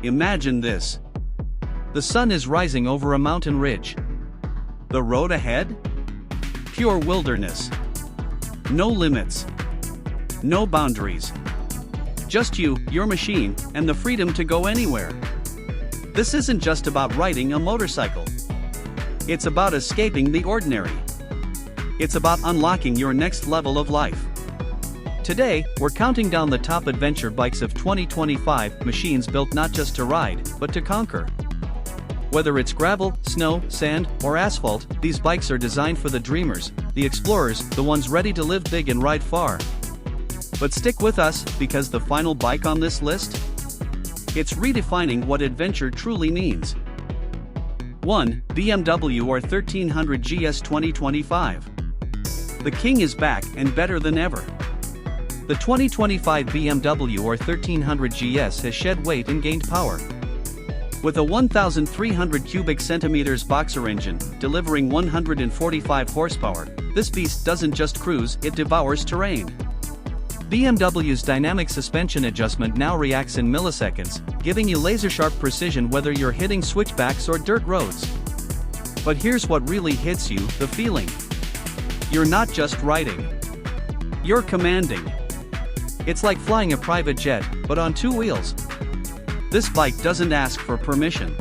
Imagine this. The sun is rising over a mountain ridge. The road ahead? Pure wilderness. No limits. No boundaries. Just you, your machine, and the freedom to go anywhere. This isn't just about riding a motorcycle. It's about escaping the ordinary. It's about unlocking your next level of life. Today, we're counting down the top adventure bikes of 2025, machines built not just to ride, but to conquer. Whether it's gravel, snow, sand, or asphalt, these bikes are designed for the dreamers, the explorers, the ones ready to live big and ride far. But stick with us, because the final bike on this list? It's redefining what adventure truly means. 1. BMW or 1300 GS 2025. The king is back and better than ever. The 2025 BMW or 1300 GS has shed weight and gained power. With a 1,300 cubic centimeters boxer engine, delivering 145 horsepower, this beast doesn't just cruise, it devours terrain. BMW's dynamic suspension adjustment now reacts in milliseconds, giving you laser-sharp precision whether you're hitting switchbacks or dirt roads. But here's what really hits you, the feeling. You're not just riding. You're commanding. It's like flying a private jet, but on two wheels. This bike doesn't ask for permission.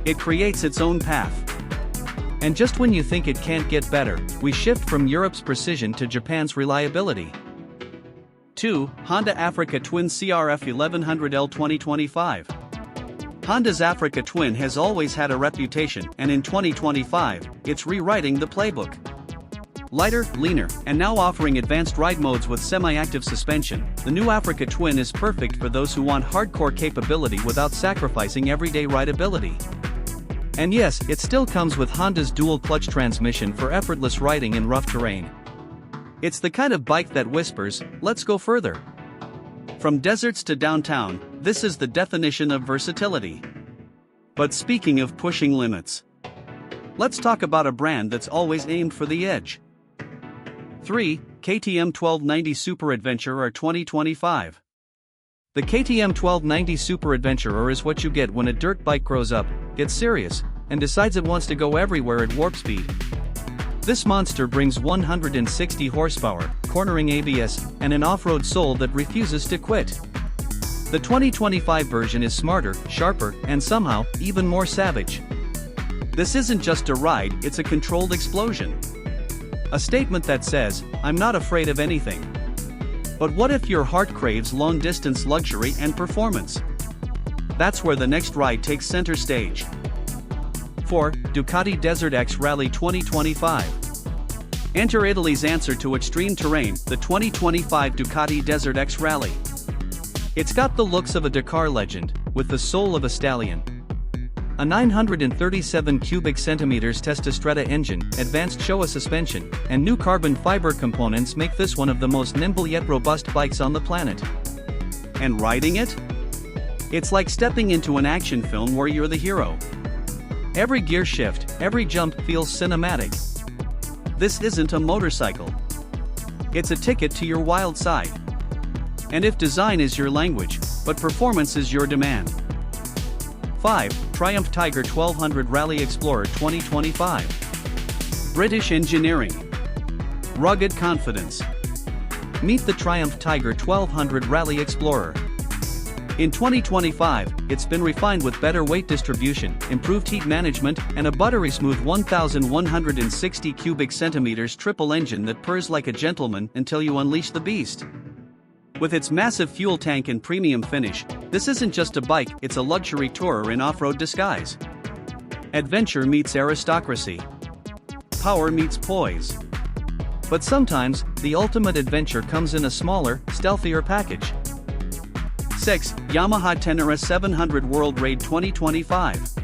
It creates its own path. And just when you think it can't get better, we shift from Europe's precision to Japan's reliability. 2. Honda Africa Twin CRF 1100L 2025. Honda's Africa Twin has always had a reputation, and in 2025, it's rewriting the playbook. Lighter, leaner, and now offering advanced ride modes with semi-active suspension, the new Africa Twin is perfect for those who want hardcore capability without sacrificing everyday rideability. And yes, it still comes with Honda's dual-clutch transmission for effortless riding in rough terrain. It's the kind of bike that whispers, "Let's go further." From deserts to downtown, this is the definition of versatility. But speaking of pushing limits, let's talk about a brand that's always aimed for the edge. 3. KTM 1290 Super Adventurer 2025. The KTM 1290 Super Adventurer is what you get when a dirt bike grows up, gets serious, and decides it wants to go everywhere at warp speed. This monster brings 160 horsepower, cornering ABS, and an off-road soul that refuses to quit. The 2025 version is smarter, sharper, and somehow, even more savage. This isn't just a ride, it's a controlled explosion. A statement that says, "I'm not afraid of anything." But what if your heart craves long-distance luxury and performance? That's where the next ride takes center stage. 4. Ducati Desert X Rally 2025. Enter Italy's answer to extreme terrain, the 2025 Ducati Desert X Rally. It's got the looks of a Dakar legend, with the soul of a stallion. A 937 cubic centimeters Testastretta engine, advanced Showa suspension, and new carbon fiber components make this one of the most nimble yet robust bikes on the planet. And riding it? It's like stepping into an action film where you're the hero. Every gear shift, every jump feels cinematic. This isn't a motorcycle. It's a ticket to your wild side. And if design is your language, but performance is your demand. 5. Triumph Tiger 1200 Rally Explorer 2025. British engineering. Rugged confidence. Meet the Triumph Tiger 1200 Rally Explorer. In 2025, it's been refined with better weight distribution, improved heat management, and a buttery smooth 1,160 cubic centimeters triple engine that purrs like a gentleman until you unleash the beast. With its massive fuel tank and premium finish, this isn't just a bike, it's a luxury tourer in off-road disguise. Adventure meets aristocracy. Power meets poise. But sometimes, the ultimate adventure comes in a smaller, stealthier package. 6. Yamaha Tenere 700 World Raid 2025.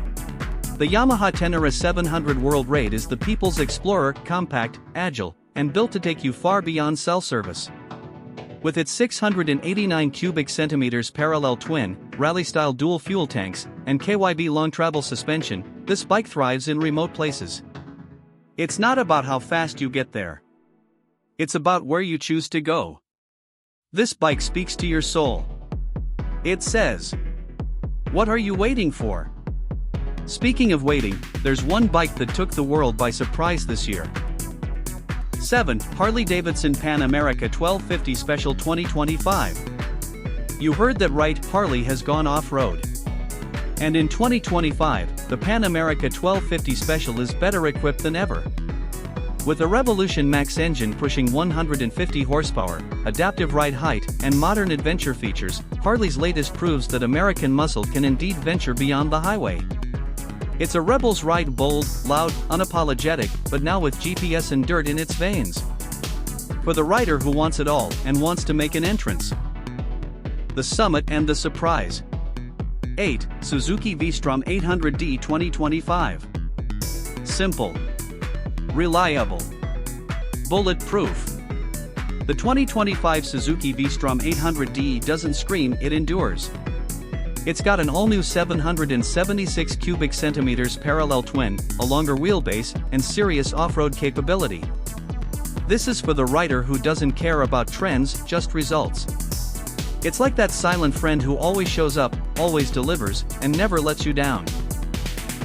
The Yamaha Tenere 700 World Raid is the people's explorer, compact, agile, and built to take you far beyond cell service. With its 689 cubic centimeters parallel twin, rally-style dual fuel tanks, and KYB long travel suspension, this bike thrives in remote places. It's not about how fast you get there. It's about where you choose to go. This bike speaks to your soul. It says, What are you waiting for? Speaking of waiting, there's one bike that took the world by surprise this year. 7. Harley-Davidson Pan America 1250 Special 2025. You heard that right, Harley has gone off-road. And in 2025, the Pan America 1250 Special is better equipped than ever. With a Revolution Max engine pushing 150 horsepower, adaptive ride height, and modern adventure features, Harley's latest proves that American muscle can indeed venture beyond the highway. It's a rebel's ride, bold, loud, unapologetic, but now with GPS and dirt in its veins. For the rider who wants it all and wants to make an entrance. The summit and the surprise. 8. Suzuki Vstrom 800D 2025. Simple. Reliable. Bulletproof. The 2025 Suzuki Vstrom 800D doesn't scream, it endures. It's got an all-new 776 cubic centimeters parallel twin, a longer wheelbase, and serious off-road capability. This is for the rider who doesn't care about trends, just results. It's like that silent friend who always shows up, always delivers, and never lets you down.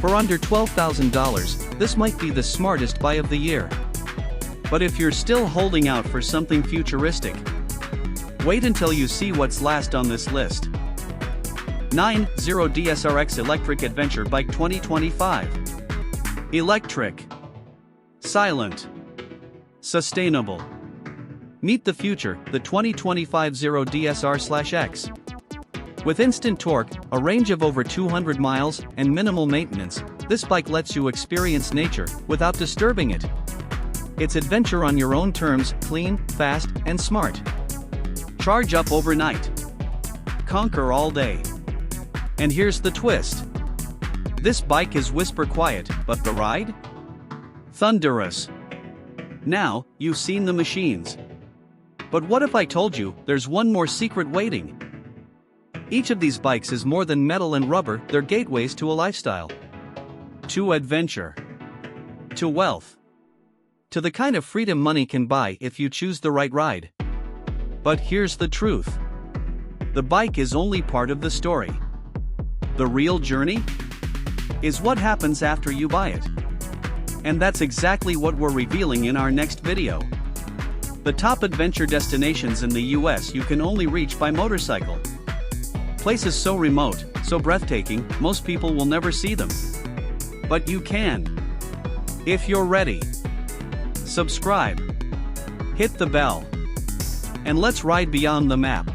For under $12,000, this might be the smartest buy of the year. But if you're still holding out for something futuristic, wait until you see what's last on this list. 9. DSRX Electric Adventure Bike 2025. Electric. Silent. Sustainable. Meet the future, the 2025 DSR/X. With instant torque, a range of over 200 miles, and minimal maintenance, this bike lets you experience nature without disturbing it. It's adventure on your own terms, clean, fast, and smart. Charge up overnight. Conquer all day. And here's the twist. This bike is whisper quiet, but the ride? Thunderous. Now, you've seen the machines. But what if I told you there's one more secret waiting? Each of these bikes is more than metal and rubber, they're gateways to a lifestyle. To adventure. To wealth. To the kind of freedom money can buy if you choose the right ride. But here's the truth. The bike is only part of the story. The real journey is what happens after you buy it. And that's exactly what we're revealing in our next video. The top adventure destinations in the US you can only reach by motorcycle. Places so remote, so breathtaking, most people will never see them. But you can. If you're ready. Subscribe. Hit the bell. And let's ride beyond the map.